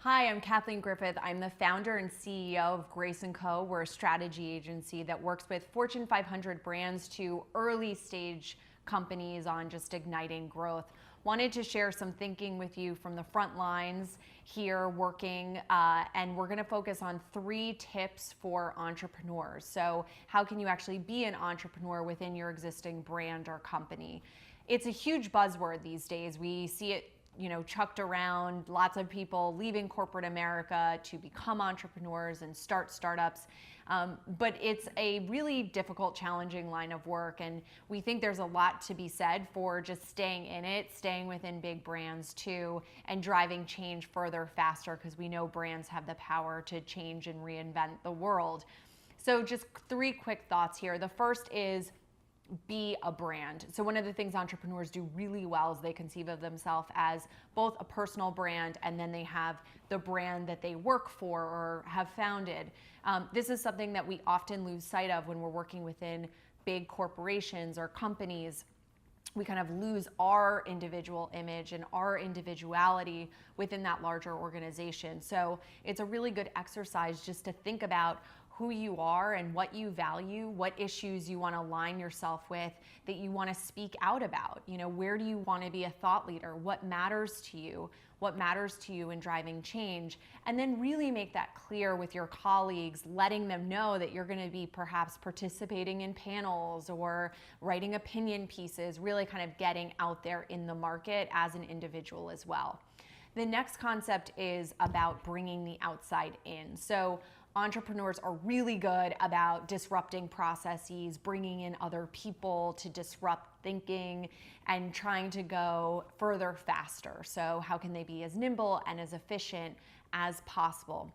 Hi, I'm Kathleen Griffith. I'm the founder and CEO of Grace & Co. We're a strategy agency that works with Fortune 500 brands to early stage companies on just igniting growth. Wanted to share some thinking with you from the front lines here working, and we're gonna focus on 3 tips for entrepreneurs. So how can you actually be an entrepreneur within your existing brand or company? It's a huge buzzword these days. We see it chucked around, lots of people leaving corporate America to become entrepreneurs and start startups. But it's a really difficult, challenging line of work. And we think there's a lot to be said for just staying in it, staying within big brands too, and driving change further, faster, because we know brands have the power to change and reinvent the world. So just 3 quick thoughts here. The first is be a brand. So one of the things entrepreneurs do really well is they conceive of themselves as both a personal brand and then they have the brand that they work for or have founded. This is something that we often lose sight of when we're working within big corporations or companies. We kind of lose our individual image and our individuality within that larger organization. So it's a really good exercise just to think about who you are and what you value, what issues you want to align yourself with, that you want to speak out about. Where do you want to be a thought leader? What matters to you? What matters to you in driving change? And then really make that clear with your colleagues, letting them know that you're going to be perhaps participating in panels or writing opinion pieces, really kind of getting out there in the market as an individual as well. The next concept is about bringing the outside in. So entrepreneurs are really good about disrupting processes, bringing in other people to disrupt thinking and trying to go further faster. So how can they be as nimble and as efficient as possible?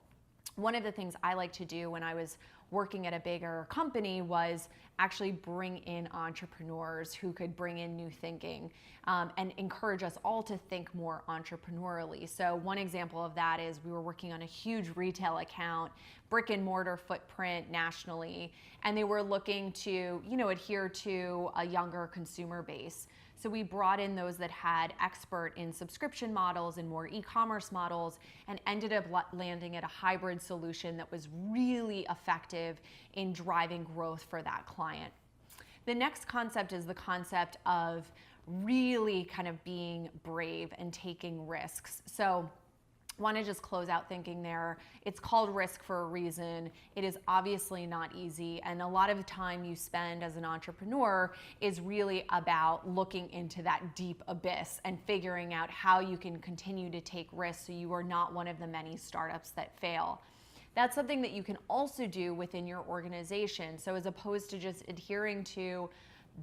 One of the things I like to do when I was working at a bigger company was actually bring in entrepreneurs who could bring in new thinking and encourage us all to think more entrepreneurially. So one example of that is we were working on a huge retail account, brick and mortar footprint nationally, and they were looking to adhere to a younger consumer base. So we brought in those that had expert in subscription models and more e-commerce models and ended up landing at a hybrid solution that was really effective in driving growth for that client. The next concept is the concept of really kind of being brave and taking risks. So I want to just close out thinking there. It's called risk for a reason. It is obviously not easy, and a lot of the time you spend as an entrepreneur is really about looking into that deep abyss and figuring out how you can continue to take risks so you are not one of the many startups that fail. That's something that you can also do within your organization. So as opposed to just adhering to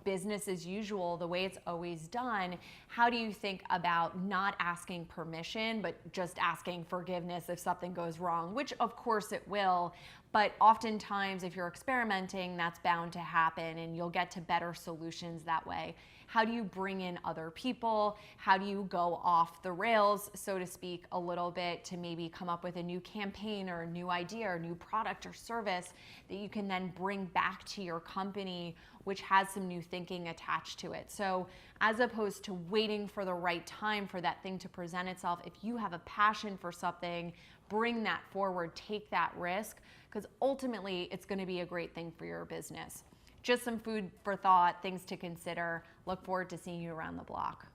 business as usual, the way it's always done, how do you think about not asking permission, but just asking forgiveness if something goes wrong, which of course it will, but oftentimes if you're experimenting, that's bound to happen and you'll get to better solutions that way. How do you bring in other people? How do you go off the rails, so to speak, a little bit to maybe come up with a new campaign or a new idea or new product or service that you can then bring back to your company, which has some new thinking attached to it. So as opposed to waiting for the right time for that thing to present itself, if you have a passion for something, bring that forward, take that risk, because ultimately it's going to be a great thing for your business. Just some food for thought, things to consider. Look forward to seeing you around the block.